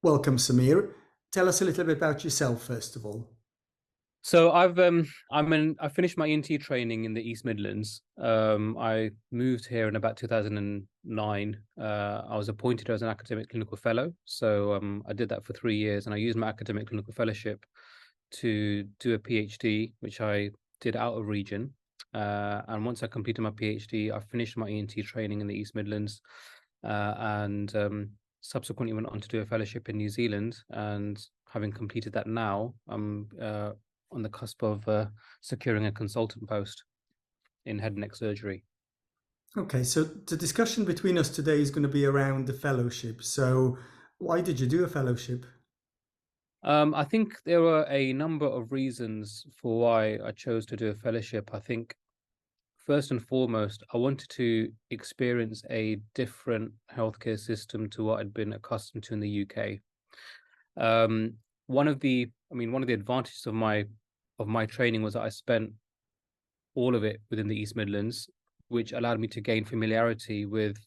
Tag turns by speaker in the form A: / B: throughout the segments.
A: Welcome, Sameer. Tell us a little bit about yourself, first of all.
B: So I finished my ENT training in the East Midlands. I moved here in about 2009. I was appointed as an academic clinical fellow. So I did that for 3 years, and I used my academic clinical fellowship to do a PhD, which I did out of region. And once I completed my PhD, I finished my ENT training in the East Midlands, and subsequently went on to do a fellowship in New Zealand. And having completed that now, I'm on the cusp of securing a consultant post in head and neck surgery.
A: Okay, so the discussion between us today is going to be around the fellowship. So, why did you do a fellowship?
B: I think there were a number of reasons for why I chose to do a fellowship. I think first and foremost, I wanted to experience a different healthcare system to what I'd been accustomed to in the UK. Um, one of the advantages of my training was that I spent all of it within the East Midlands, which allowed me to gain familiarity with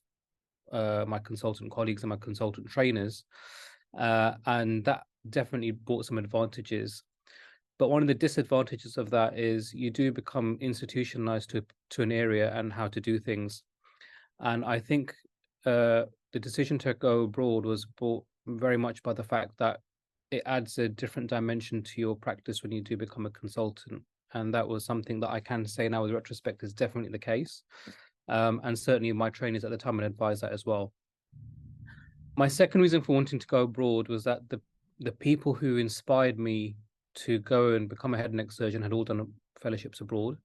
B: my consultant colleagues and my consultant trainers, and that definitely brought some advantages. But one of the disadvantages of that is you do become institutionalized to an area and how to do things. And I think the decision to go abroad was brought very much by the fact that it adds a different dimension to your practice when you do become a consultant. And that was something that I can say now with retrospect is definitely the case. And certainly my trainers at the time would advise that as well. My second reason for wanting to go abroad was that the people who inspired me to go and become a head and neck surgeon had all done fellowships abroad,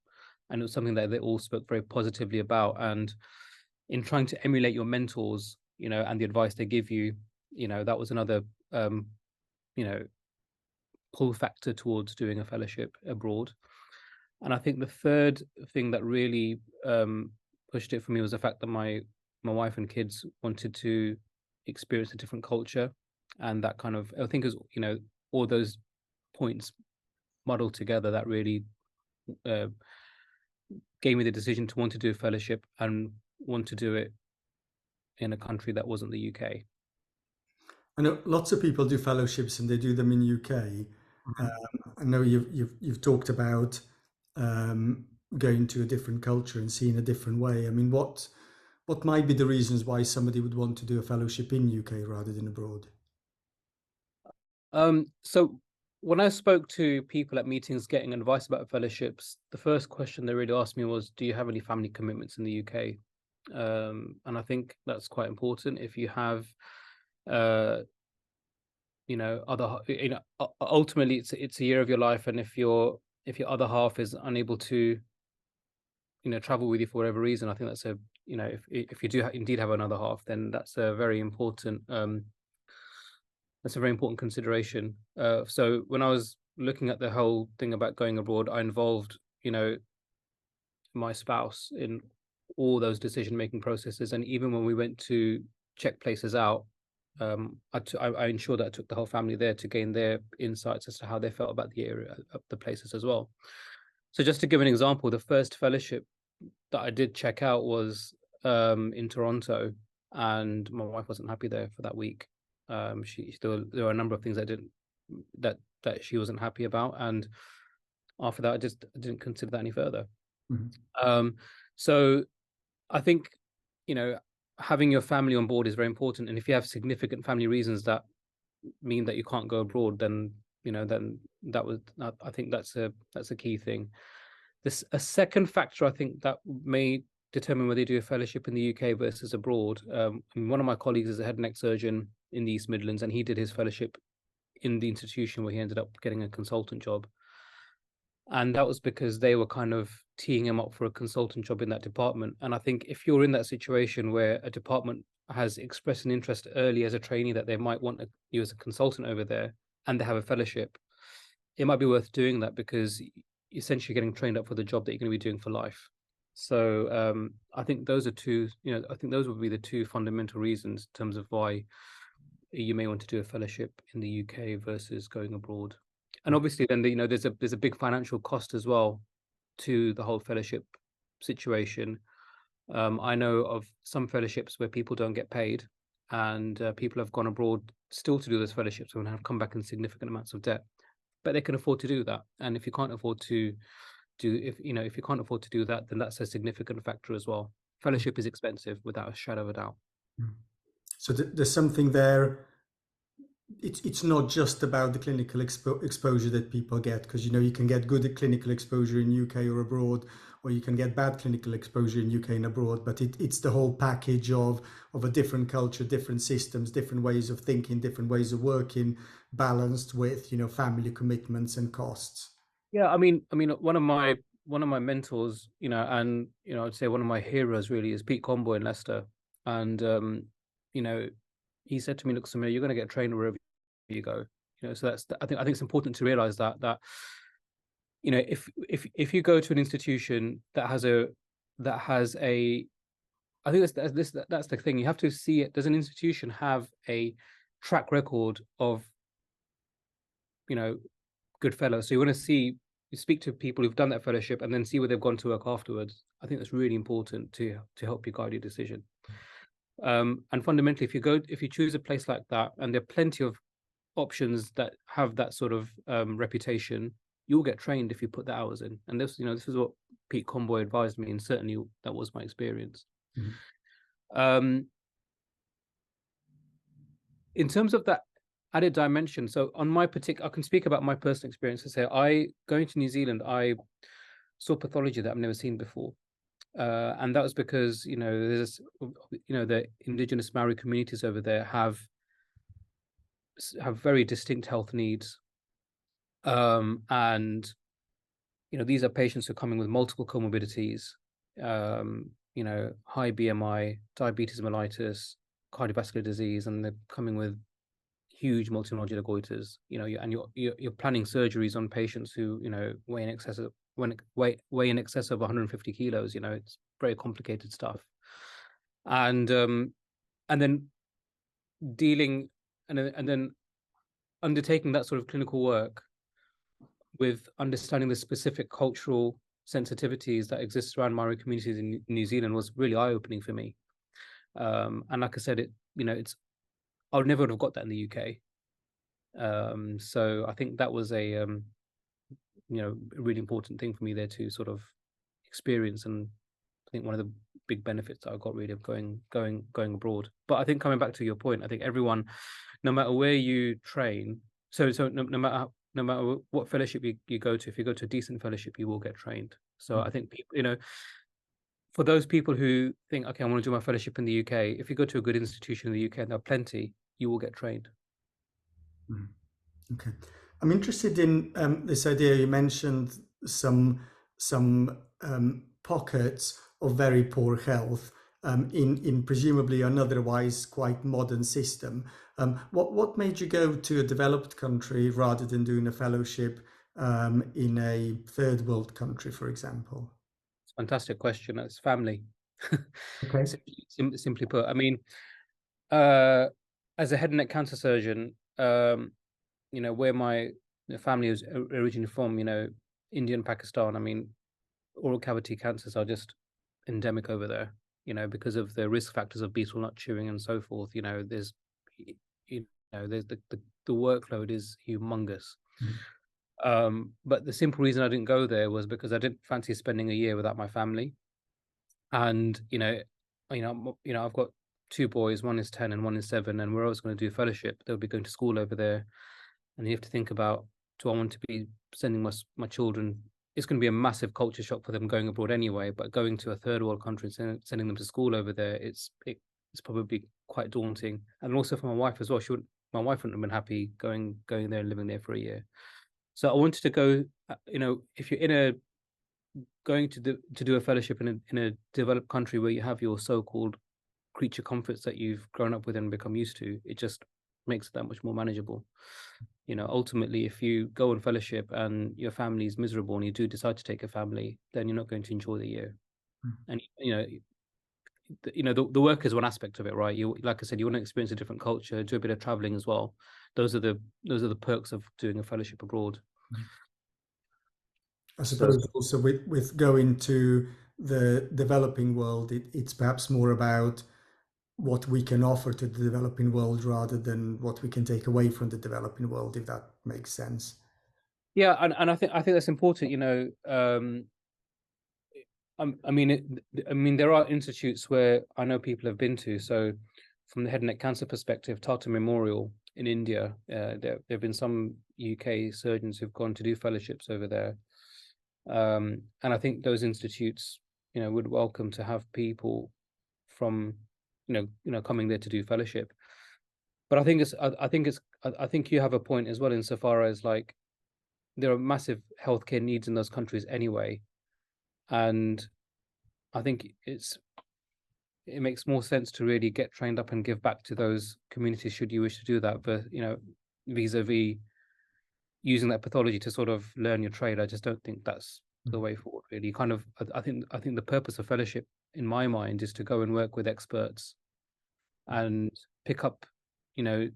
B: and it was something that they all spoke very positively about. And in trying to emulate your mentors, and the advice they give you, that was another, you know, pull factor towards doing a fellowship abroad. And I think the third thing that really pushed it for me was the fact that my wife and kids wanted to experience a different culture, and that kind of, I think, is all those points muddled together that really uh, gave me the decision to want to do a fellowship and want to do it in a country that wasn't the UK.
A: I know lots of people do fellowships and they do them in UK. I know you've talked about um, going to a different culture and seeing a different way. I mean, what might be the reasons why somebody would want to do a fellowship in UK rather than abroad?
B: So when I spoke to people at meetings getting advice about fellowships, the first question they really asked me was, "Do you have any family commitments in the UK?" And I think that's quite important. If you have, uh, ultimately it's a year of your life, and if your other half is unable to, travel with you for whatever reason, I think that's a, if you do indeed have another half, then that's a very important consideration. So when I was looking at the whole thing about going abroad, I involved, my spouse in all those decision-making processes. And even when we went to check places out, I ensured that I took the whole family there to gain their insights as to how they felt about the area, the places as well. So just to give an example, the first fellowship that I did check out was in Toronto, and my wife wasn't happy there for that week. There were a number of things that she wasn't happy about, and after that, I didn't consider that any further.
A: Mhm.
B: Um, so I think you know having your family on board is very important, and if you have significant family reasons that mean that you can't go abroad, then I think that's a key thing. This a second factor I think that may determine whether you do a fellowship in the UK versus abroad. One of my colleagues is a head and neck surgeon in the East Midlands, and he did his fellowship in the institution where he ended up getting a consultant job. And that was because they were kind of teeing him up for a consultant job in that department. And I think if you're in that situation where a department has expressed an interest early as a trainee that they might want you as a consultant over there, and they have a fellowship, it might be worth doing that because you're essentially getting trained up for the job that you're going to be doing for life. So I think those are two, I think those would be the two fundamental reasons in terms of why you may want to do a fellowship in the UK versus going abroad. And obviously, then there's a big financial cost as well to the whole fellowship situation. I know of some fellowships where people don't get paid, and people have gone abroad still to do those fellowships and have come back in significant amounts of debt, but they can afford to do that. And if you can't afford to do, if you can't afford to do that, then that's a significant factor as well. Fellowship is expensive without a shadow of a doubt.
A: Mm. So there's something there. It's not just about the clinical exposure that people get, because you can get good clinical exposure in UK or abroad, or you can get bad clinical exposure in UK and abroad. But it's the whole package of a different culture, different systems, different ways of thinking, different ways of working, balanced with family commitments and costs.
B: Yeah, I mean, one of my mentors, and I'd say one of my heroes really is Pete Comboy in Leicester, and you know, he said to me, "Look, Samir, you're going to get trained wherever you go." So I think it's important to realize that if you go to an institution that has a I think that's the thing. You have to see it. Does an institution have a track record of you know good fellows? So you speak to people who've done that fellowship and then see where they've gone to work afterwards. I think that's really important to help you guide your decision. And fundamentally, if you choose a place like that, and there are plenty of options that have that sort of reputation, you'll get trained if you put the hours in. And this is what Pete Comboy advised me, and certainly that was my experience.
A: Mhm.
B: Um, in terms of that added dimension, so I can speak about my personal experiences here. Going to New Zealand, I saw pathology that I've never seen before. And that was because the indigenous Maori communities over there have very distinct health needs, and these are patients who are coming with multiple comorbidities, high BMI, diabetes mellitus, cardiovascular disease, and they're coming with huge multinodular goiters. You're planning surgeries on patients who weigh in excess of 150 kilos. It's very complicated stuff, and then dealing and then undertaking that sort of clinical work with understanding the specific cultural sensitivities that exist around Maori communities in New Zealand was really eye-opening for me. And like I said, I would never have got that in the UK. So I think that was a really important thing for me there to sort of experience, and I think one of the big benefits that I got really of going abroad. But I think coming back to your point, I think everyone, no matter where you train, no matter what fellowship you go to, if you go to a decent fellowship, you will get trained. So I think people, for those people who think, okay, I want to do my fellowship in the UK, if you go to a good institution in the UK, and there are plenty, you will get trained.
A: Mhm. Okay. I'm interested in this idea. You mentioned some pockets of very poor health in presumably an otherwise quite modern system. What made you go to a developed country rather than doing a fellowship in a third world country, for example?
B: It's a fantastic question. It's family.
A: Okay.
B: Simply put, I mean, uh, as a head and neck cancer surgeon, where my family is originally from, India and Pakistan. I mean, oral cavity cancers are just endemic over there. Because of the risk factors of betel nut chewing and so forth. There's the workload is humongous.
A: Mm.
B: But the simple reason I didn't go there was because I didn't fancy spending a year without my family. And I've got two boys, one is 10 and one is 7, and we're always going to do fellowship. They'll be going to school over there, and you have to think about, do I want to be sending my children? It's going to be a massive culture shock for them going abroad anyway, but going to a third world country and sending them to school over there, it's probably quite daunting. And also for my wife as well. My wife wouldn't have been happy going there and living there for a year. So I wanted to go. If you're going to do a fellowship in a developed country where you have your so-called creature comforts that you've grown up with and become used to, it just makes it that much more manageable. Ultimately, if you go on fellowship and your family is miserable and you do decide to take a family, then you're not going to enjoy the year.
A: Mm.
B: And the work is one aspect of it, right? You, like I said, you want to experience a different culture, do a bit of traveling as well. Those are the perks of doing a fellowship abroad.
A: Mm. I
B: So
A: suppose also with going to the developing world, it's perhaps more about what we can offer to the developing world rather than what we can take away from the developing world, if that makes sense.
B: Yeah, and I think that's important. I mean, there are institutes where I know people have been to. So, from the head and neck cancer perspective, Tata Memorial in India, there have been some UK surgeons who've gone to do fellowships over there, and I think those institutes, would welcome to have people from, coming there to do fellowship. But I think you have a point as well, insofar as like there are massive healthcare needs in those countries anyway, and I think it makes more sense to really get trained up and give back to those communities should you wish to do that. But vis-a-vis using that pathology to sort of learn your trade, I just don't think that's the way forward. Really, kind of, I think the purpose of fellowship, in my mind, is to go and work with experts and pick up, you know,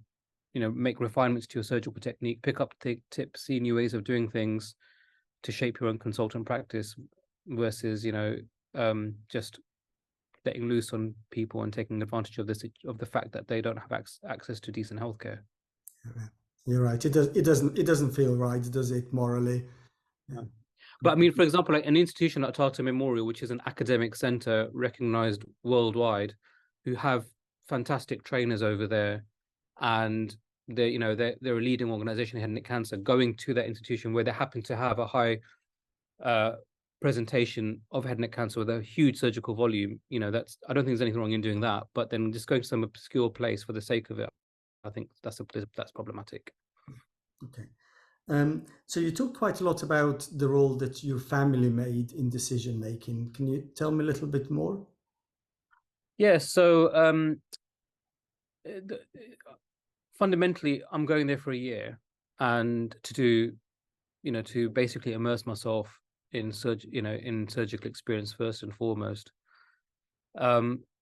B: make refinements to your surgical technique, pick up tips, see new ways of doing things to shape your own consultant practice, versus just letting loose on people and taking advantage of the fact that they don't have access to decent healthcare.
A: Yeah. You're right. It doesn't feel right, does it, morally? Yeah.
B: No. But I mean, for example, like an institution like Tata Memorial, which is an academic center recognized worldwide, who have fantastic trainers over there, and they're a leading organization in head and neck cancer. Going to that institution where they happen to have a high uh, presentation of head and neck cancer with a huge surgical volume, that's, I don't think there's anything wrong in doing that. But then just going to some obscure place for the sake of it, I think that's problematic.
A: Okay. So you talked quite a lot about the role that your family made in decision making. Can you tell me a little bit more?
B: Yeah. So fundamentally, I'm going there for a year, and to do, to basically immerse myself in surgical experience first and foremost.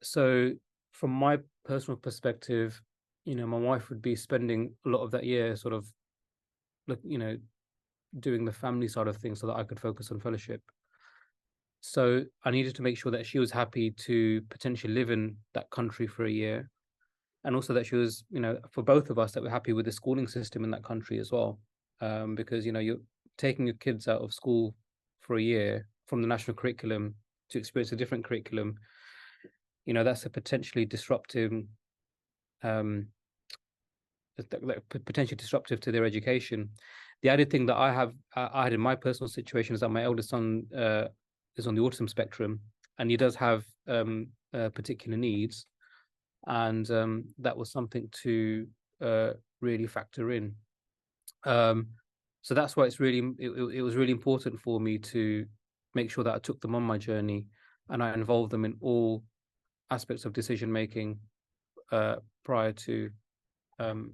B: So from my personal perspective, my wife would be spending a lot of that year sort of, like, doing the family side of things so that I could focus on fellowship. So I needed to make sure that she was happy to potentially live in that country for a year, and also that she was, for both of us, that we're happy with the schooling system in that country as well. Because you're taking your kids out of school for a year from the national curriculum to experience a different curriculum. That's a potentially disruptive, um, potentially disruptive to their education. The added thing that I had in my personal situation is that my eldest son is on the autism spectrum, and he does have particular needs, and that was something to really factor in. Um, so that's why it was really important for me to make sure that I took them on my journey and I involved them in all aspects of decision making prior to um,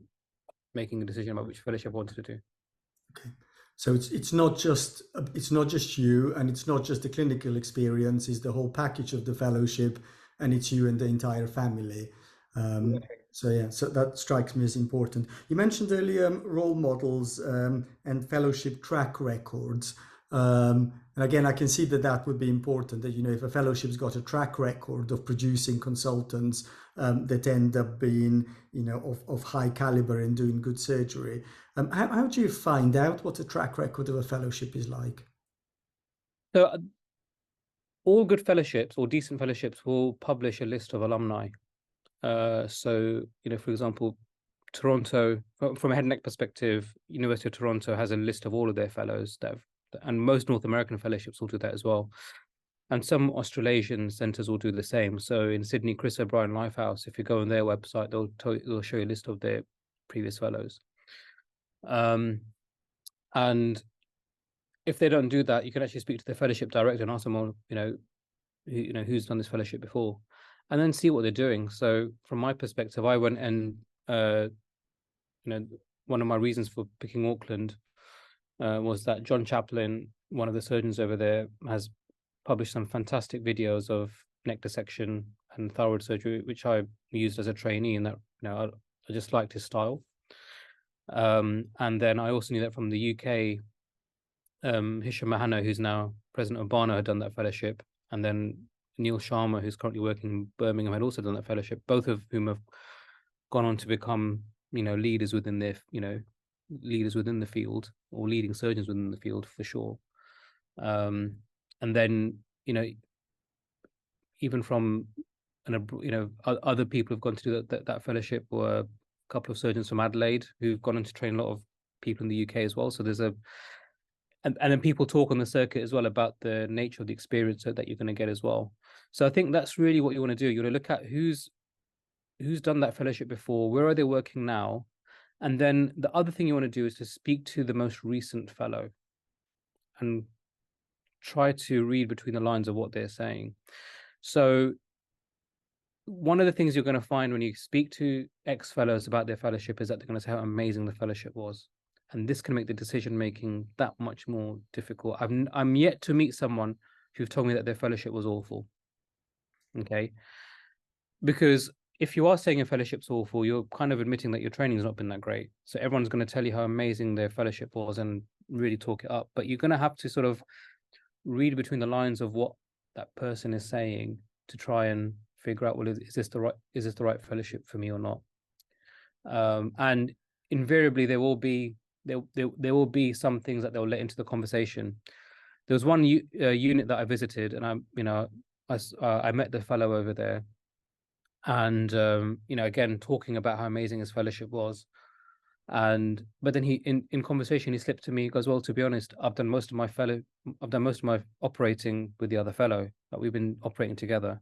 B: making a decision about which fellowship I wanted to do.
A: Okay. So it's not just you, and it's not just the clinical experience. It's the whole package of the fellowship, and it's you and the entire family. Um, so yeah, so that strikes me as important. You mentioned earlier role models and fellowship track records. And again, I can see that that would be important. That if a fellowship's got a track record of producing consultants that end up being of high caliber and doing good surgery. How do you find out what a track record of a fellowship is like?
B: So all good fellowships or decent fellowships will publish a list of alumni. So for example, Toronto, from a head and neck perspective, University of Toronto has a list of all of their fellows and most North American fellowships will do that as well. And some Australasian centers will do the same. So in Sydney, Chris O'Brien Lifehouse, if you go on their website, they'll show you a list of their previous fellows. Um, and if they don't do that, you can actually speak to the fellowship director and ask them, well, who's done this fellowship before, and then see what they're doing. So from my perspective, I went and one of my reasons for picking Auckland was that John Chaplin, one of the surgeons over there, has published some fantastic videos of neck dissection and thyroid surgery, which I used as a trainee, and that I just liked his style. And then I also knew that from the UK, Hisham Mahano, who's now president of Barna, had done that fellowship, and then Neil Sharma, who's currently working in Birmingham, had also done that fellowship, both of whom have gone on to become, leaders within their, leaders within the field, or leading surgeons within the field for sure. And then, even from, other people who've gone to do that fellowship were a couple of surgeons from Adelaide who've gone on to train a lot of people in the UK as well. So there's and then people talk on the circuit as well about the nature of the experience that you're going to get as well. So I think that's really what you want to do. You want to look at who's done that fellowship before, where are they working now, and then the other thing you want to do is to speak to the most recent fellow and try to read between the lines of what they're saying. So one of the things you're going to find when you speak to ex-fellows about their fellowship is that they're going to say how amazing the fellowship was. And this can make the decision making that much more difficult. I'm yet to meet someone who've told me that their fellowship was awful. Okay. Because if you are saying a fellowship's awful, you're kind of admitting that your training's not been that great. So everyone's going to tell you how amazing their fellowship was and really talk it up. But you're going to have to sort of read between the lines of what that person is saying to try and figure out, well, is this the right fellowship for me or not? And invariably there will be some things that they'll let into the conversation. There was one unit that I visited, and I met the fellow over there, and again, talking about how amazing his fellowship was. But then he, in conversation, he slipped to me. He goes, well, to be honest, I've done most of my operating with the other fellow, that we've been operating together.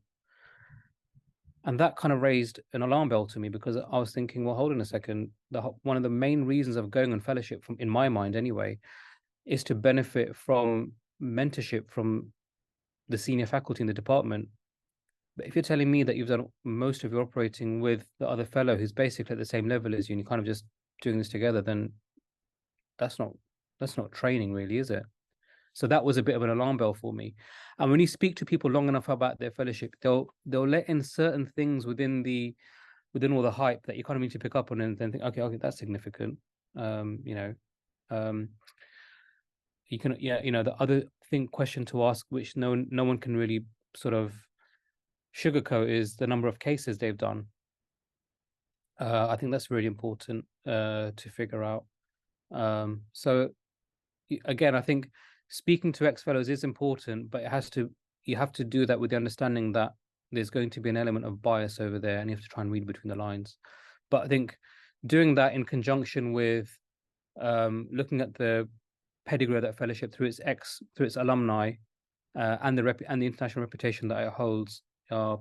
B: And that kind of raised an alarm bell to me, because I was thinking, well, hold on a second. One of the main reasons of going on fellowship, in my mind anyway, is to benefit from mentorship from the senior faculty in the department. But if you're telling me that you've done most of your operating with the other fellow who's basically at the same level as you, and you're kind of just doing this together, then that's not training, really, is it? So that was a bit of an alarm bell for me. And when you speak to people long enough about their fellowship, they'll let in certain things within all the hype that you kind of need to pick up on, and then think, okay, that's significant. Um, you can, the other question to ask, which no one can really sort of sugarcoat, is the number of cases they've done. I think that's really important to figure out. So again, I think speaking to ex-fellows is important, but you have to do that with the understanding that there's going to be an element of bias over there, and you have to try and read between the lines. But I think doing that in conjunction with looking at the pedigree of that fellowship through its alumni, and the international reputation that it holds, are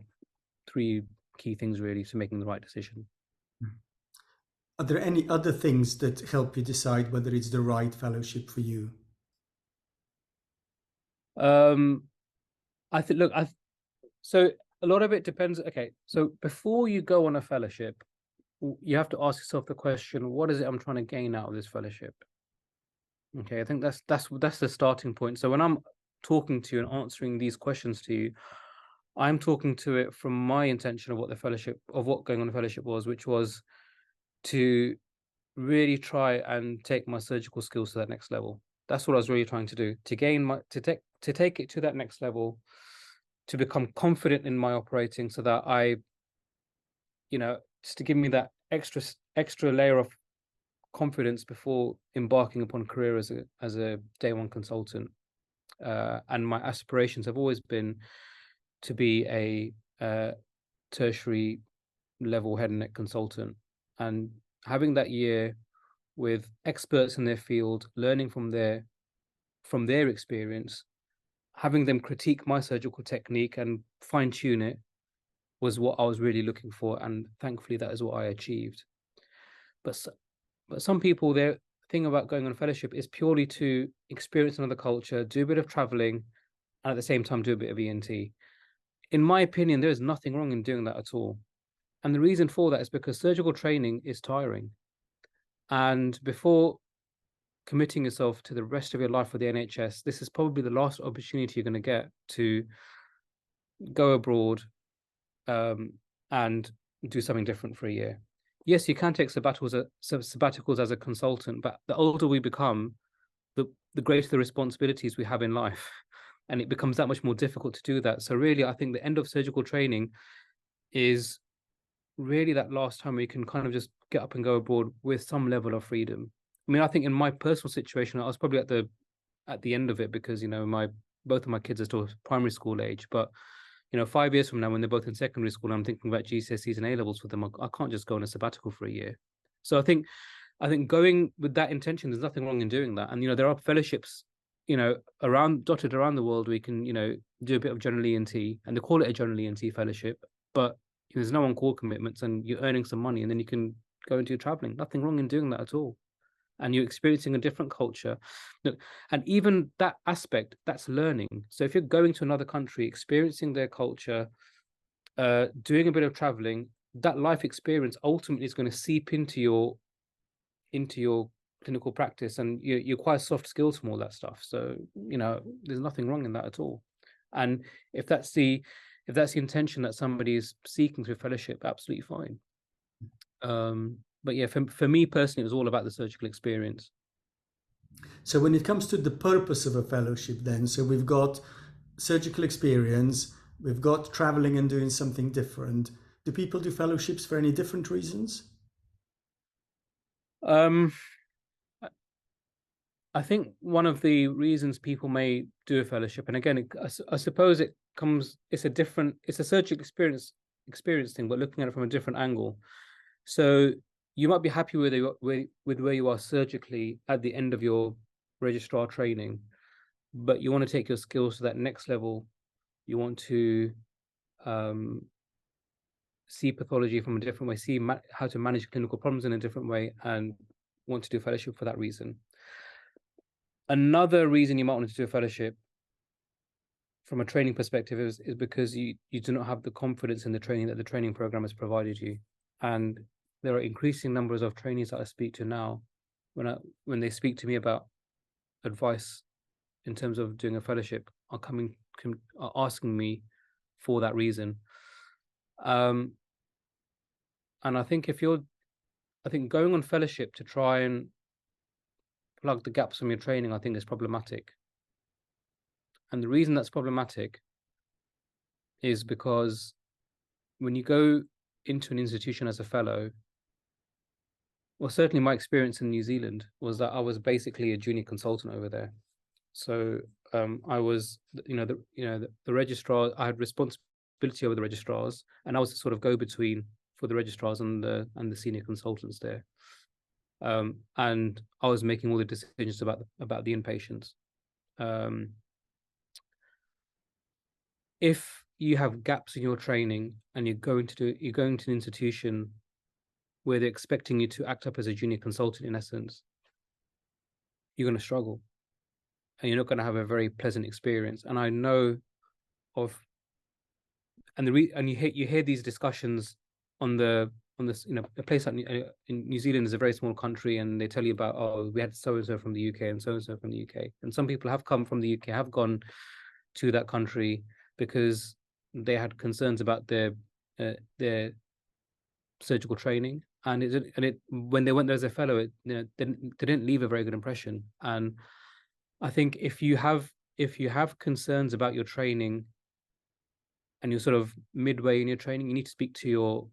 B: three key things really to making the right decision.
A: Are there any other things that help you decide whether it's the right fellowship for you?
B: I think, so a lot of it depends. Okay, so before you go on a fellowship, you have to ask yourself the question, what is it I'm trying to gain out of this fellowship? Okay, I think that's the starting point. So when I'm talking to you and answering these questions to you, I'm talking to it from my intention of what going on a fellowship was, which was to really try and take my surgical skills to that next level. That's what I was really trying to do, to take it to that next level, to become confident in my operating, so that I, just to give me that extra layer of confidence before embarking upon a career as a day one consultant. And my aspirations have always been to be a tertiary level head and neck consultant, and having that year with experts in their field, learning from their experience, having them critique my surgical technique and fine tune it, was what I was really looking for, and thankfully that is what I achieved. But some people, their thing about going on fellowship is purely to experience another culture, do a bit of traveling, and at the same time do a bit of ENT. In my opinion, there is nothing wrong in doing that at all. And the reason for that is because surgical training is tiring. And before committing yourself to the rest of your life with the NHS, this is probably the last opportunity you're going to get to go abroad and do something different for a year. Yes, you can take sabbaticals as a consultant, but the older we become, the greater the responsibilities we have in life. and it becomes that much more difficult to do that. So really, I think the end of surgical training is really that last time where you can kind of just get up and go abroad with some level of freedom. I mean, I think in my personal situation, I was probably at the end of it because my both of my kids are still primary school age. But 5 years from now, when they're both in secondary school, I'm thinking about GCSEs and A levels for them. I can't just go on a sabbatical for a year. So I think going with that intention, there's nothing wrong in doing that. And there are fellowships, around dotted around the world where you can do a bit of general ENT, and they call it a general ENT fellowship, but there's no on-call commitments, and you're earning some money, and then you can go into your traveling. Nothing wrong in doing that at all, and you're experiencing a different culture. Look, and even that aspect, that's learning. So if you're going to another country, experiencing their culture, doing a bit of traveling, that life experience ultimately is going to seep into your clinical practice, and you acquire soft skills from all that stuff. So there's nothing wrong in that at all. And if that's the intention that somebody is seeking through fellowship, absolutely fine. But yeah, for me personally, it was all about the surgical experience.
A: So when it comes to the purpose of a fellowship, then, so we've got surgical experience, we've got traveling and doing something different. Do people do fellowships for any different reasons?
B: Um, I think one of the reasons people may do a fellowship, and again, I suppose it's a surgical experience thing, but looking at it from a different angle. So you might be happy with where you are surgically at the end of your registrar training, but you want to take your skills to that next level. You want to um, see pathology from a different way, see how to manage clinical problems in a different way, and want to do fellowship for that reason. Another reason you might want to do a fellowship from a training perspective is because you do not have the confidence in the training that the training program has provided you. And there are increasing numbers of trainees that I speak to now when they speak to me about advice in terms of doing a fellowship are asking me for that reason. And I think going on fellowship to try and plug the gaps from your training, I think is problematic. And the reason that's problematic is because when you go into an institution as a fellow, well, certainly my experience in New Zealand was that I was basically a junior consultant over there. So I was, the registrar. I had responsibility over the registrars, and I was the sort of go-between for the registrars and the senior consultants there. And I was making all the decisions about the inpatients. If you have gaps in your training and you're going to an institution where they're expecting you to act up as a junior consultant, in essence, you're going to struggle, and you're not going to have a very pleasant experience. And I know of, and you hear these discussions on this, a place like in New Zealand is a very small country, and they tell you about, oh, we had so and so from the UK and so from the UK, and some people have come from the UK, have gone to that country because they had concerns about their surgical training, and when they went there as a fellow, they didn't leave a very good impression. And I think if you have concerns about your training and you're sort of midway in your training, you need to speak to your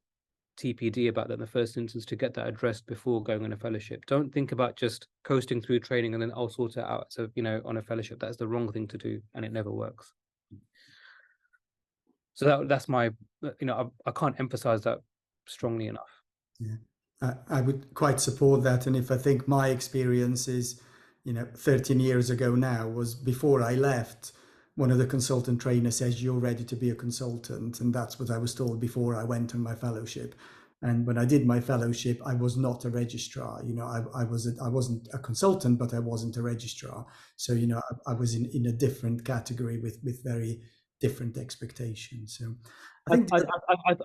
B: TPD about that in the first instance to get that addressed before going on a fellowship. Don't think about just coasting through training and then I'll sort it out. So, on a fellowship, that's the wrong thing to do, and it never works. So that's my, I can't emphasize that strongly enough.
A: Yeah, I would quite support that. And if I think my experience is, 13 years ago now, was before I left, one of the consultant trainers says, "You're ready to be a consultant." And that's what I was told before I went on my fellowship. And when I did my fellowship, I was not a registrar. I wasn't a consultant, but I wasn't a registrar. So, I was in a different category with very different expectations. So I think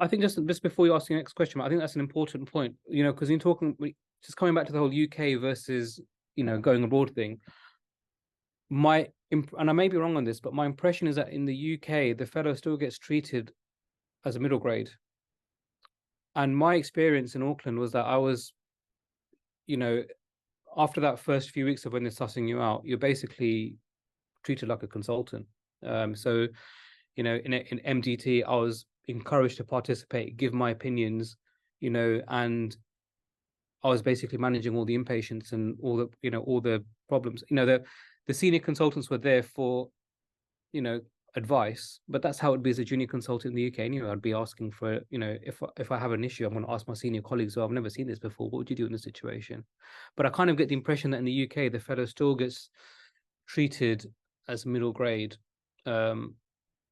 B: I think just before you ask the next question, I think that's an important point, because you're talking, just coming back to the whole UK versus, going abroad thing. And I may be wrong on this, but my impression is that in the UK, the fellow still gets treated as a middle grade. And my experience in Auckland was that I was, after that first few weeks of when they're sussing you out, you're basically treated like a consultant. So, in MDT, I was encouraged to participate, give my opinions, and I was basically managing all the inpatients and all the problems. The senior consultants were there for, you know, advice, but that's how it'd be as a junior consultant in the UK anyway. I'd be asking for, if I have an issue, I'm going to ask my senior colleagues, well, I've never seen this before. What would you do in this situation? But I kind of get the impression that in the UK, the fellow still gets treated as middle grade. Um,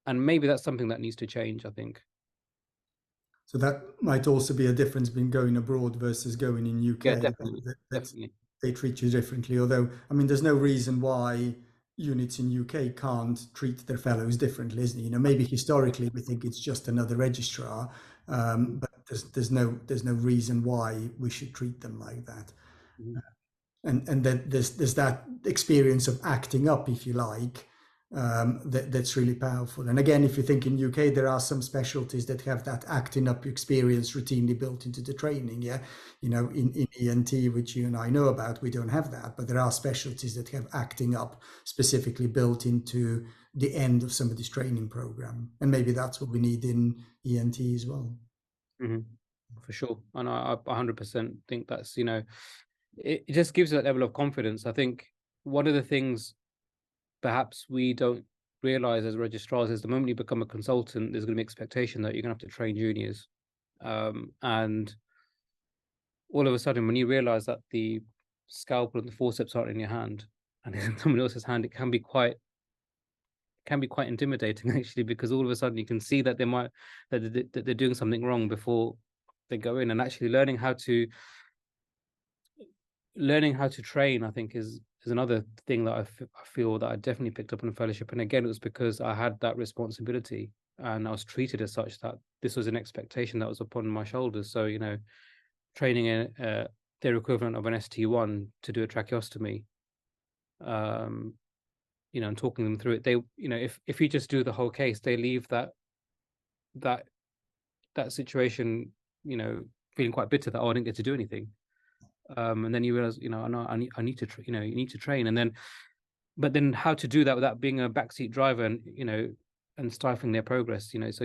B: and maybe that's something that needs to change, I think.
A: So that might also be a difference between going abroad versus going in
B: Yeah,
A: UK,
B: definitely.
A: that
B: Definitely.
A: they treat you differently. Although, I mean, there's no reason why units in UK can't treat their fellows differently, isn't it? Maybe historically we think it's just another registrar, but there's no reason why we should treat them like that.
B: Mhm.
A: And then there's that experience of acting up, if you like, that's really powerful. And again, if you think in UK, there are some specialties that have that acting up experience routinely built into the training. Yeah, in ENT, which you and I know about, we don't have that, but there are specialties that have acting up specifically built into the end of somebody's training program, and maybe that's what we need in ENT as well.
B: Mhm. For sure. And I 100% think that's, it just gives that level of confidence. I think one of the things perhaps we don't realize as registrars is the moment you become a consultant, there's going to be expectation that you're going to have to train juniors. And all of a sudden, when you realize that the scalpel and the forceps aren't in your hand and in someone else's hand, it can be quite intimidating actually, because all of a sudden you can see that that they're doing something wrong before they go in. And actually learning how to train, I think, is another thing that I feel that I definitely picked up in fellowship. And again, it was because I had that responsibility and I was treated as such, that this was an expectation that was upon my shoulders. So, training their equivalent of an ST1 to do a tracheostomy, um, and talking them through it. They, if you just do the whole case, they leave that that situation, feeling quite bitter that, oh, I didn't get to do anything. And then you realize, I need to, you need to train, and then, but then how to do that without being a backseat driver and and stifling their progress. So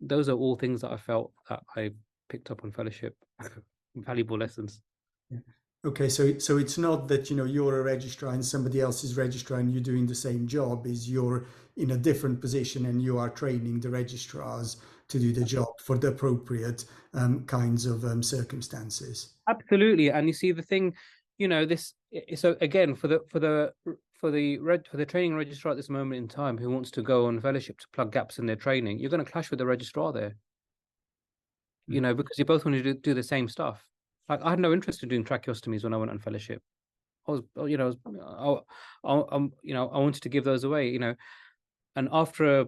B: those are all things that I felt that I picked up on fellowship, valuable lessons.
A: Yeah. Okay, so it's not that you're a registrar and somebody else is registrar and you're doing the same job. Is you're in a different position and you are training the registrars to do the job for the appropriate kinds of circumstances.
B: Absolutely. And you see the thing, this, so again, for the training registrar at this moment in time who wants to go on fellowship to plug gaps in their training, you're going to clash with the registrar there, because you both want to do the same stuff. Like, I had no interest in doing tracheostomies when I went on fellowship. I was, I wanted to give those away, and after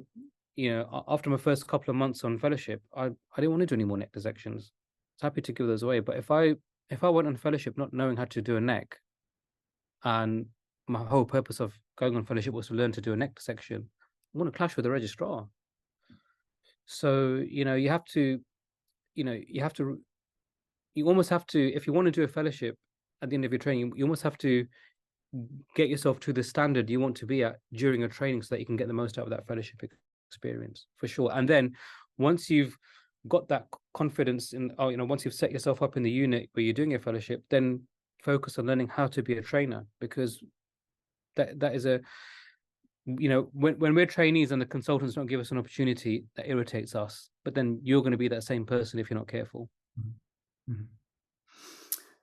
B: my first couple of months on fellowship, I didn't want to do any more neck dissections. I was happy to give those away. But if I went on fellowship not knowing how to do a neck, and my whole purpose of going on fellowship was to learn to do a neck dissection, I want to clash with the registrar. So, you have to, you almost have to, if you want to do a fellowship at the end of your training, you almost have to get yourself to the standard you want to be at during your training so that you can get the most out of that fellowship experience, for sure. And then once you've got that confidence in, once you've set yourself up in the unit where you're doing your fellowship, then focus on learning how to be a trainer, because that is when we're trainees and the consultants don't give us an opportunity, that irritates us. But then you're going to be that same person if you're not careful.
A: Mhm.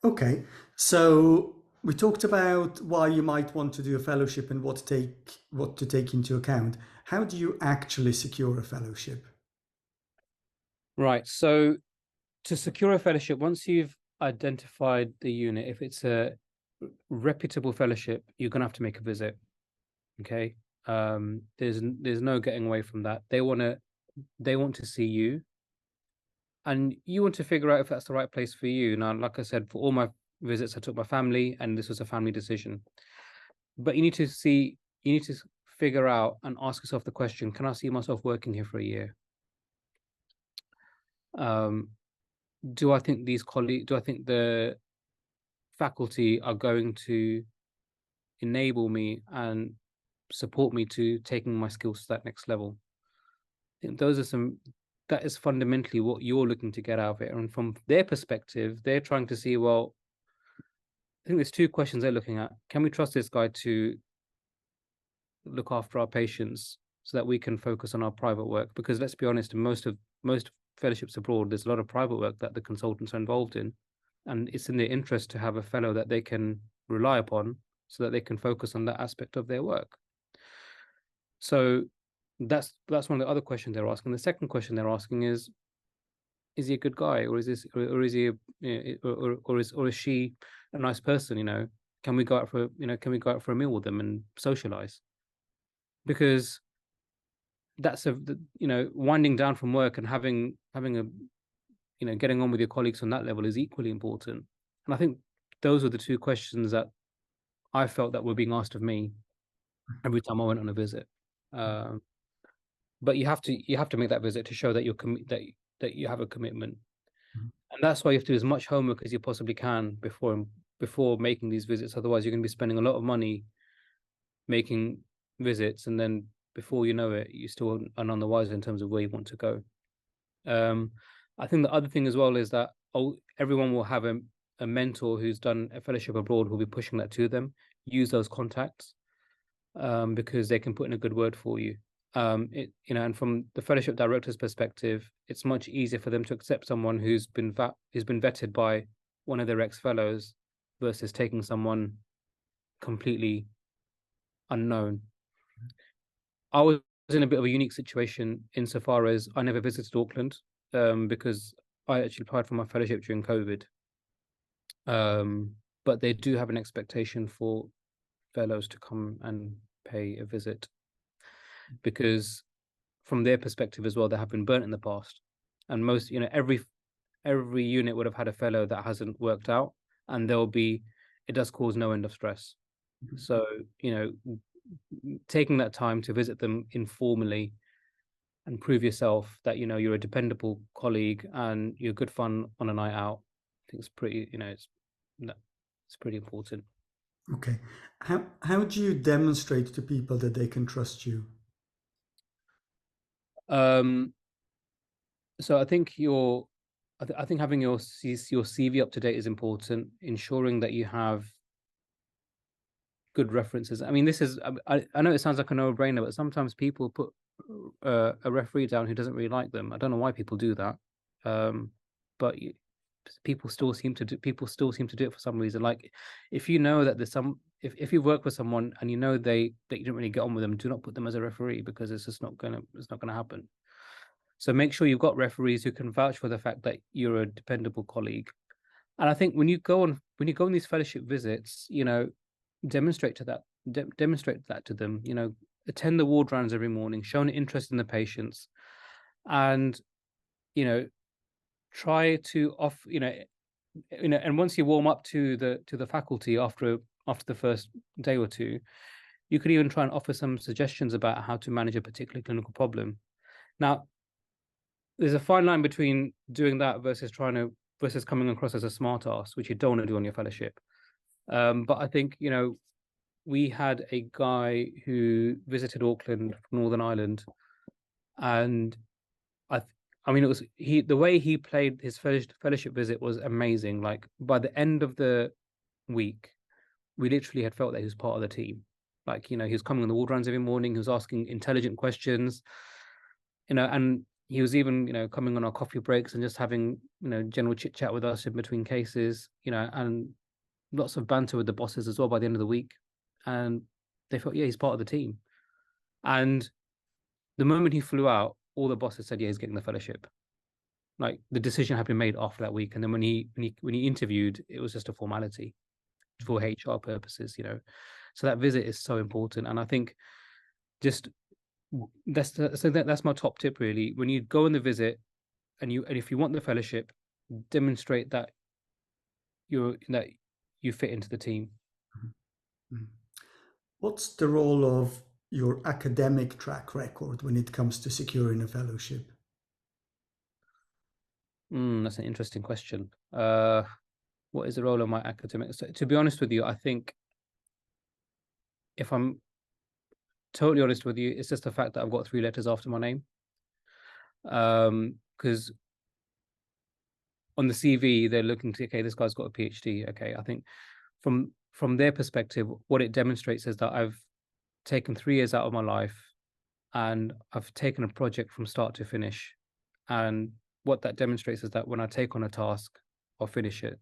A: Okay, so we talked about why you might want to do a fellowship and what to take into account. How do you actually secure a fellowship?
B: Right. So to secure a fellowship, once you've identified the unit, if it's a reputable fellowship, you're going to have to make a visit. Okay. There's no getting away from that. They want to see you, and you want to figure out if that's the right place for you. Now, like I said, for all my visits, I took my family, and this was a family decision. But you need to figure out and ask yourself the question: can I see myself working here for a year? Um, do I think the faculty are going to enable me and support me to taking my skills to that next level. I think that is fundamentally what you're looking to get out of it. And from their perspective, they're trying to see, well, I think there's two questions they're looking at. Can we trust this guy to look after our patients so that we can focus on our private work? Because let's be honest, in most fellowships abroad, there's a lot of private work that the consultants are involved in. And it's in their interest to have a fellow that they can rely upon so that they can focus on that aspect of their work. So that's one of the other questions they're asking. The second question they're asking is he a good guy, or is this, or is he, or is she a nice person? Can we go out for a meal with them and socialize? Because that's winding down from work and having a getting on with your colleagues on that level is equally important. And I think those were the two questions that I felt that were being asked of me every time I went on a visit. But you have to make that visit to show that that you have a commitment, and that's why you have to do as much homework as you possibly can before making these visits. Otherwise, you're going to be spending a lot of money making visits, and then before you know it, you still are none the wiser in terms of where you want to go. I think the other thing as well is that everyone will have a mentor who's done a fellowship abroad who'll be pushing that to them. Use those contacts because they can put in a good word for you. And from the fellowship director's perspective, it's much easier for them to accept someone who's been vetted by one of their ex-fellows versus taking someone completely unknown. I was in a bit of a unique situation insofar as I never visited Auckland because I actually applied for my fellowship during COVID. But they do have an expectation for fellows to come and pay a visit because from their perspective as well, they have been burnt in the past. And most, every unit would have had a fellow that hasn't worked out, and it does cause no end of stress. So, taking that time to visit them informally and prove yourself that you're a dependable colleague and you're good fun on a night out, I think it's pretty it's pretty important.
A: Okay. How do you demonstrate to people that they can trust you?
B: um so I think I think having your CV up to date is important, ensuring that you have good references. I mean, I know it sounds like a no-brainer, but sometimes people put a referee down who doesn't really like them. I don't know why people do that, but people still seem to do it for some reason. Like, if you know that if you work with someone and you know that you don't really get on with them, do not put them as a referee because it's not gonna happen. So make sure you've got referees who can vouch for the fact that you're a dependable colleague. And I think when you go on these fellowship visits, demonstrate that to them. Attend the ward rounds every morning, show an interest in the patients, and try to and once you warm up to the faculty after the first day or two, you could even try and offer some suggestions about how to manage a particular clinical problem. Now, there's a fine line between doing that versus coming across as a smart ass, which you don't want to do on your fellowship. But I think we had a guy who visited Auckland from Northern Ireland, and I mean, the way he played his fellowship visit was amazing. Like, by the end of the week, we literally had felt that he was part of the team. Like, he was coming on the ward rounds every morning. He was asking intelligent questions, and he was even, coming on our coffee breaks and just having, general chit chat with us in between cases, and lots of banter with the bosses as well by the end of the week. And they felt, yeah, he's part of the team. And the moment he flew out, all the bosses said, yeah, he's getting the fellowship. Like, the decision had been made after that week. And then when he interviewed, it was just a formality for HR purposes, So that visit is so important. And I think just that's my top tip, really. When you go on the visit and if you want the fellowship, demonstrate that you fit into the team.
A: Mhm. What's the role of your academic track record when it comes to securing a fellowship?
B: That's an interesting question. What is the role of my academic? So, to be honest with you, I think if I'm totally honest with you, it's just the fact that I've got three letters after my name. Because on the CV, they're looking to, okay, this guy's got a PhD. Okay, I think from their perspective, what it demonstrates is that I've taken 3 years out of my life and I've taken a project from start to finish. And what that demonstrates is that when I take on a task, I'll finish it.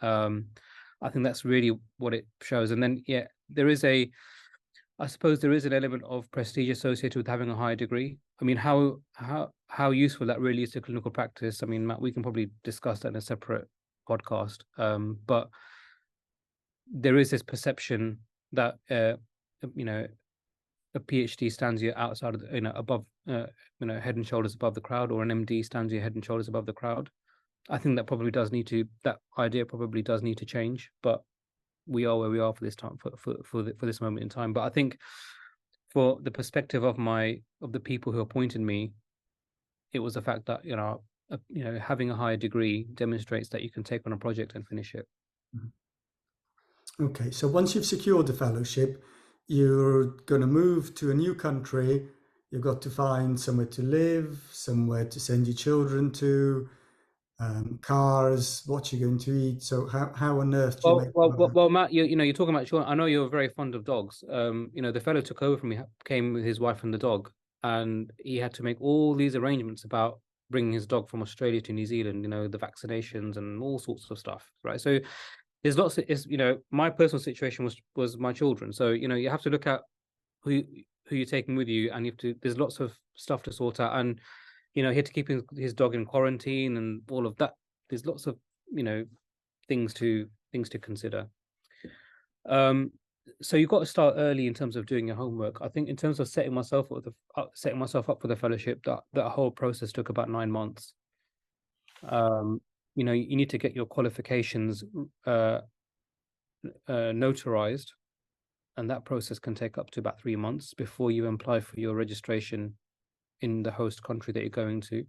B: Um, I think that's really what it shows. And then, yeah, I suppose there is an element of prestige associated with having a higher degree. I mean, how useful that really is to clinical practice. I mean, Matt, we can probably discuss that in a separate podcast. But there is this perception that you know a PhD stands you outside of above head and shoulders above the crowd, or an MD stands you head and shoulders above the crowd. I think that idea probably does need to change, but we are where we are for this time for this moment in time. But I think for the perspective of the people who appointed me, it was the fact that having a higher degree demonstrates that you can take on a project and finish it.
A: Okay, so once you've secured the fellowship, you're going to move to a new country. You've got to find somewhere to live, somewhere to send your children to, cars, what you're going to eat. So how on earth do you make all of that?
B: Well, Matt, you're talking about children. I know you're very fond of dogs. The fellow took over from me, came with his wife and the dog, and he had to make all these arrangements about bringing his dog from Australia to New Zealand. The vaccinations and all sorts of stuff, right? So there's lots of, my personal situation was my children. So you have to look at who who you're taking with you, and there's lots of stuff to sort out, and he had to keep his dog in quarantine and all of that. There's lots of you know things to consider. Um, so you've got to start early in terms of doing your homework. I think in terms of setting myself up for the fellowship, that whole process took about 9 months. Um, you need to get your qualifications notarized, and that process can take up to about 3 months before you apply for your registration in the host country that you're going to.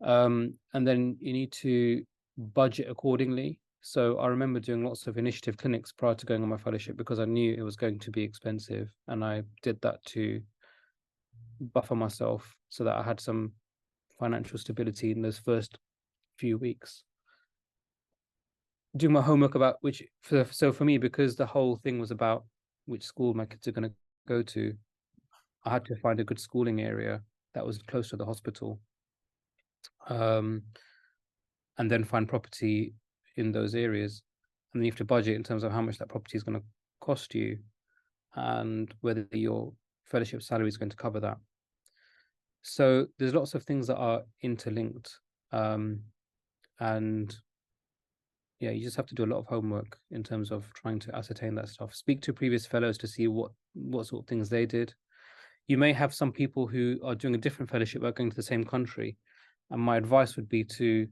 B: And then you need to budget accordingly. So I remember doing lots of initiative clinics prior to going on my fellowship because I knew it was going to be expensive, and I did that to buffer myself so that I had some financial stability in those first few weeks. Do my homework about so for me, because the whole thing was about which school my kids are going to go to, I had to find a good schooling area that was close to the hospital. Um, and then find property in those areas. And then you have to budget in terms of how much that property is going to cost you and whether your fellowship salary is going to cover that. So there's lots of things that are interlinked. And yeah, you just have to do a lot of homework in terms of trying to ascertain that stuff. Speak to previous fellows to see what sort of things they did. You may have some people who are doing a different fellowship but going to the same country. And my advice would be to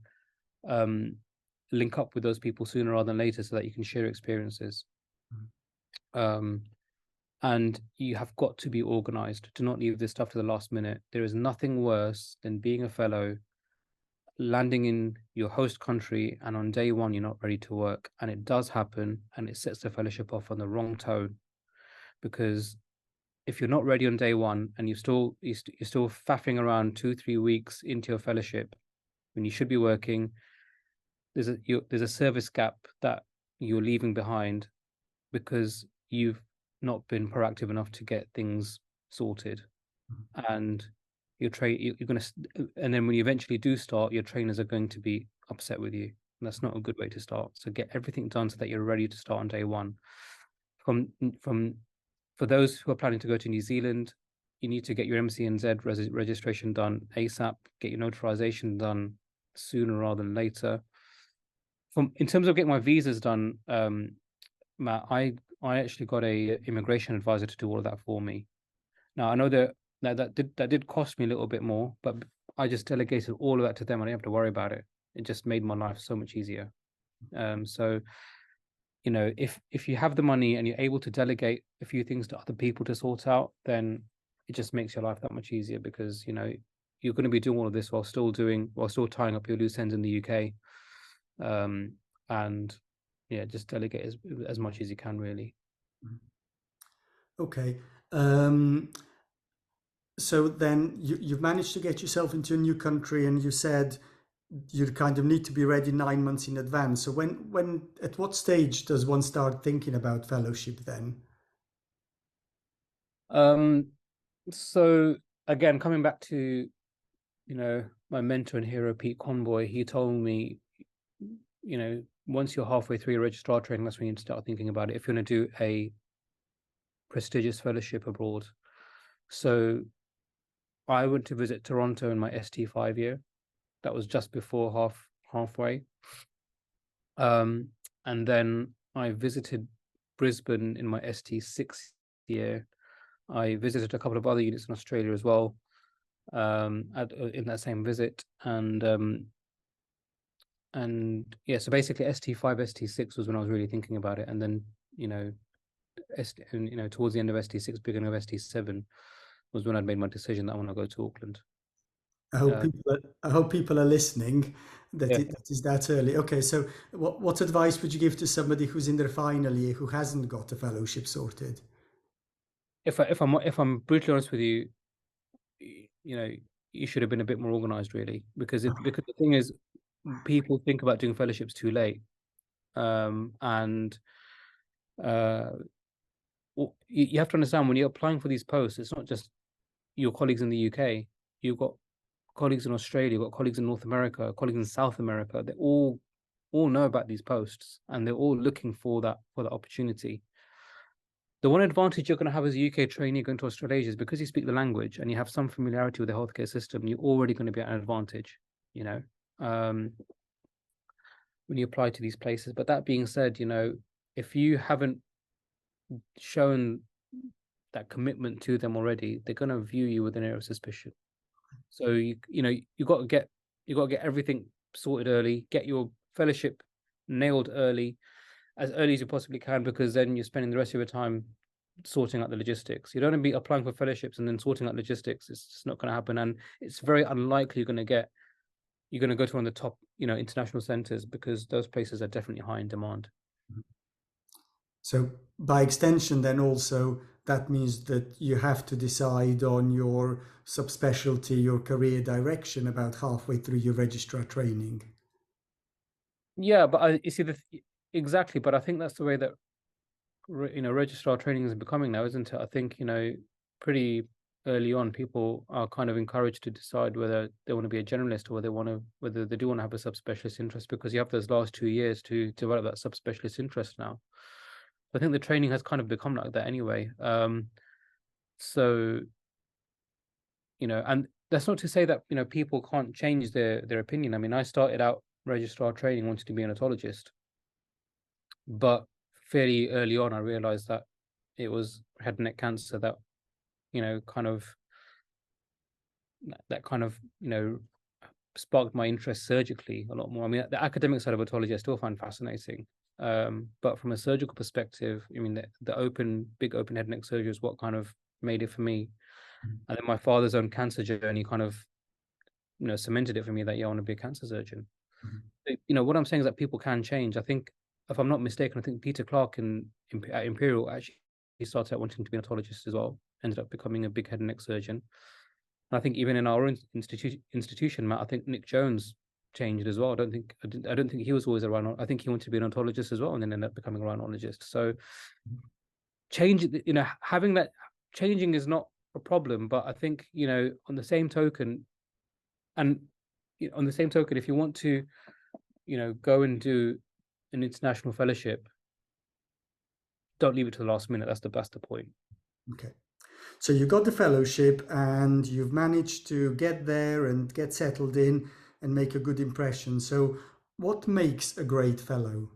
B: link up with those people sooner rather than later so that you can share experiences. And you have got to be organized. Do not leave this stuff to the last minute. There is nothing worse than being a fellow, landing in your host country, and on day one, you're not ready to work. And it does happen, and it sets the fellowship off on the wrong tone. Because if you're not ready on day one and you're still faffing around 2-3 weeks into your fellowship when you should be working, there's a service gap that you're leaving behind because you've not been proactive enough to get things sorted, and and then when you eventually do start, your trainers are going to be upset with you, and that's not a good way to start. So get everything done so that you're ready to start on day one. From For those who are planning to go to New Zealand, you need to get your MCNZ registration done ASAP. Get your notarization done sooner rather than later. In terms of getting my visas done, Matt, I actually got a immigration advisor to do all of that for me. Now I know that did cost me a little bit more, but I just delegated all of that to them. I didn't have to worry about it. It just made my life so much easier. So if you have the money and you're able to delegate a few things to other people to sort out, then it just makes your life that much easier because you're going to be doing all of this while still tying up your loose ends in the UK. And yeah, just delegate as much as you can, really.
A: Okay. Um, so then you've managed to get yourself into a new country, and you said you kind of need to be ready 9 months in advance. So at what stage does one start thinking about fellowship then?
B: Um, so again, coming back to, my mentor and hero, Pete Conboy, he told me, once you're halfway through your registrar training, that's when you need to start thinking about it if you're going to do a prestigious fellowship abroad. So I went to visit Toronto in my ST5 year. That was just before halfway. And then I visited Brisbane in my ST6 year. I visited a couple of other units in Australia as well, in that same visit. And yeah, so basically ST5, ST6 was when I was really thinking about it. And then, you know, towards the end of ST6, beginning of ST7 was when I'd made my decision that I want to go to Auckland. Uh,
A: I hope people are listening
B: yeah,
A: that is that early. Okay, so what advice would you give to somebody who's in their final year who hasn't got a fellowship sorted?
B: if I'm brutally honest with you, you know, you should have been a bit more organized, really, because the thing is, people think about doing fellowships too late, and uh, you have to understand when you're applying for these posts, it's not just your colleagues in the UK. You've got colleagues in Australia, you've got colleagues in North America, colleagues in South America. They all know about these posts, and they're all looking for that opportunity. The one advantage you're going to have as a UK trainee going to Australasia is because you speak the language and you have some familiarity with the healthcare system, you're already going to be at an advantage, you know, um, when you apply to these places. But that being said, if you haven't shown that commitment to them already, they're going to view you with an air of suspicion. So you got to get everything sorted early, get your fellowship nailed early, as early as you possibly can, because then you're spending the rest of your time sorting out the logistics. You don't want to be applying for fellowships and then sorting out logistics. It's just not going to happen, and it's very unlikely you're going to go to one of the top, international centers, because those places are definitely high in demand.
A: So by extension, then also that means that you have to decide on your subspecialty, your career direction about halfway through your registrar training.
B: Yeah, but you see exactly. But I think that's the way that registrar training is becoming now, isn't it? I think pretty early on, people are kind of encouraged to decide whether they want to be a generalist or whether they do want to have a subspecialist interest, because you have those last 2 years to develop that subspecialist interest now. I think the training has kind of become like that anyway. So and that's not to say that people can't change their opinion. I mean, I started out registrar training wanting to be an otologist, but fairly early on, I realized that it was head and neck cancer that kind of sparked my interest surgically a lot more. I mean, the academic side of otology I still find fascinating, but from a surgical perspective, I mean, the big open head and neck surgery is what kind of made it for me. And then my father's own cancer journey kind of cemented it for me that, yeah, I want to be a cancer surgeon. What I'm saying is that people can change. I think, if I'm not mistaken, I think Peter Clark at Imperial actually, he started out wanting to be an otologist as well, ended up becoming a big head and neck surgeon. And I think even in our own institution, Matt, I think Nick Jones changed as well. I don't think he was always a rhinologist. I think he wanted to be an otologist as well, and then ended up becoming a rhinologist. So change, having that changing is not a problem. But I think, on the same token, and on the same token, if you want to, go and do an international fellowship, don't leave it to the last minute. That's the point.
A: Okay. So you got the fellowship and you've managed to get there and get settled in and make a good impression. So what makes a great fellow?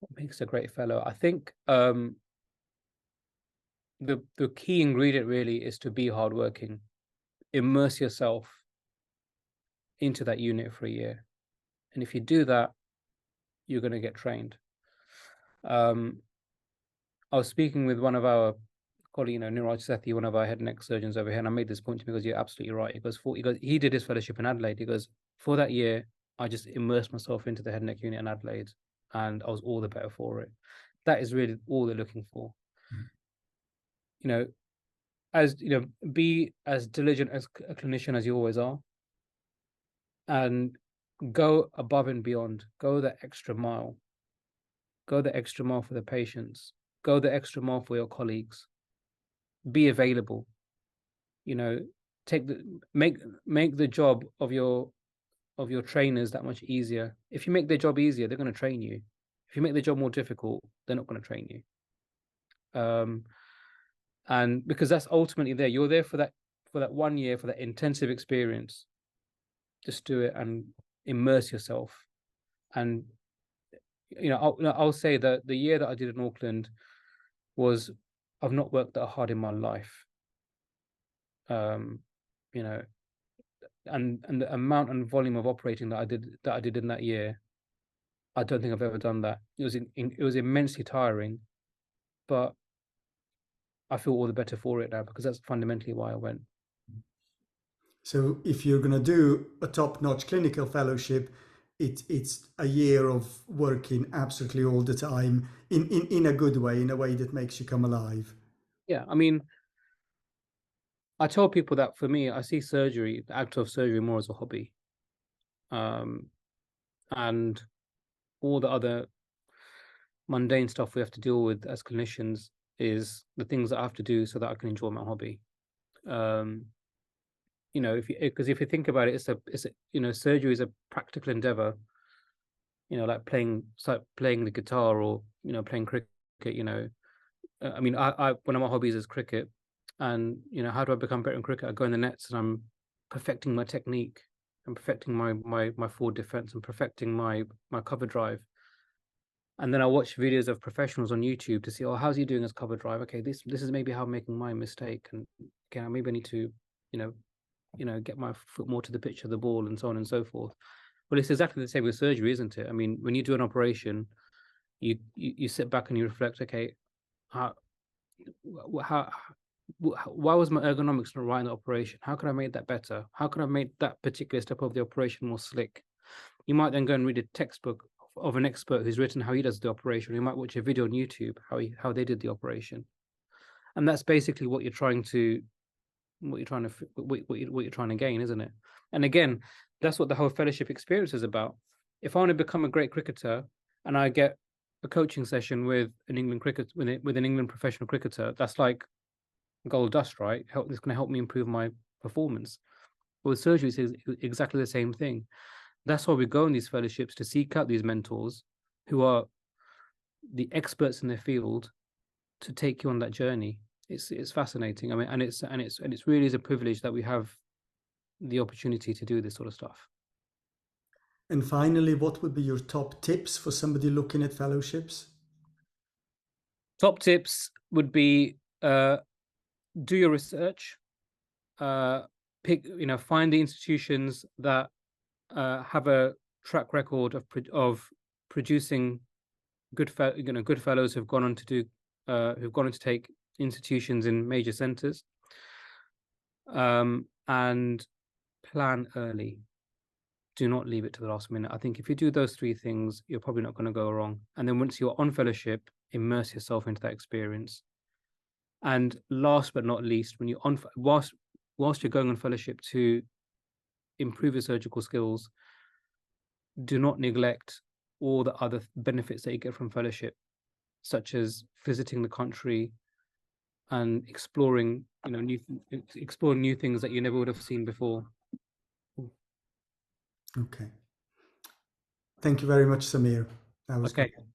B: What makes a great fellow? I think the key ingredient really is to be hardworking, immerse yourself into that unit for a year, and if you do that, you're going to get trained. Um, I was speaking with one of our colleague, Niraj Sethi, one of our head and neck surgeons over here, and I made this point to him because you're absolutely right. He did his fellowship in Adelaide. He goes, for that year, I just immersed myself into the head and neck unit in Adelaide, and I was all the better for it. That is really all they're looking for. you know, as you know, be as diligent as a clinician as you always are, and go above and beyond. Go the extra mile. Go the extra mile for the patients. Go the extra mile for your colleagues. Be available. You know, take the make the job of your trainers that much easier. If you make their job easier, they're going to train you. If you make their job more difficult, they're not going to train you. And because that's ultimately there, you're there for that 1 year, for that intensive experience. Just do it and immerse yourself. And I'll say that the year that I did in Auckland was, I've not worked that hard in my life. Um, you know, and the amount and volume of operating that I did in that year, I don't think I've ever done that. It was immensely tiring, but I feel all the better for it now because that's fundamentally why I went.
A: So if you're going to do a top-notch clinical fellowship, it's a year of working absolutely all the time in a good way, in a way that makes you come alive.
B: Yeah, I mean, I tell people that for me, I see surgery, the act of surgery, more as a hobby, um, and all the other mundane stuff we have to deal with as clinicians is the things that I have to do so that I can enjoy my hobby. Um, if you think about it, surgery is a practical endeavor. Like playing the guitar or playing cricket. I mean, I one of my hobbies is cricket, and how do I become better in cricket? I go in the nets and I'm perfecting my technique. I'm perfecting my forward defense and perfecting my cover drive. And then I watch videos of professionals on YouTube to see, oh, how's he doing as cover drive? Okay, this is maybe how I'm making my mistake, and okay, maybe I need to, you know, get my foot more to the pitch of the ball, and so on and so forth. Well, it's exactly the same with surgery, isn't it? I mean, when you do an operation, you sit back and you reflect, okay, how how why was my ergonomics not right in the operation? How could I make that better? How could I make that particular step of the operation more slick? You might then go and read a textbook of an expert who's written how he does the operation. You might watch a video on YouTube how they did the operation, and that's basically what you're trying to gain, isn't it? And again, that's what the whole fellowship experience is about. If I want to become a great cricketer and I get a coaching session with an England professional cricketer, that's like gold dust, right? It's going to help me improve my performance. But with surgery, it's exactly the same thing. That's why we go in these fellowships to seek out these mentors who are the experts in their field to take you on that journey. It's fascinating. I mean, and it's really is a privilege that we have the opportunity to do this sort of stuff.
A: And finally, what would be your top tips for somebody looking at fellowships?
B: Top tips would be do your research, pick find the institutions that have a track record of producing good fellows who've gone on to do who've gone on to take institutions in major centers, and plan early. Do not leave it to the last minute. I think if you do those three things, you're probably not going to go wrong. And then once you're on fellowship, immerse yourself into that experience. And last but not least, when you're on whilst you're going on fellowship to improve your surgical skills, do not neglect all the other benefits that you get from fellowship, such as visiting the country and exploring new things that you never would have seen before.
A: Okay. Thank you very much, Sameer. That was
B: Okay.
A: great.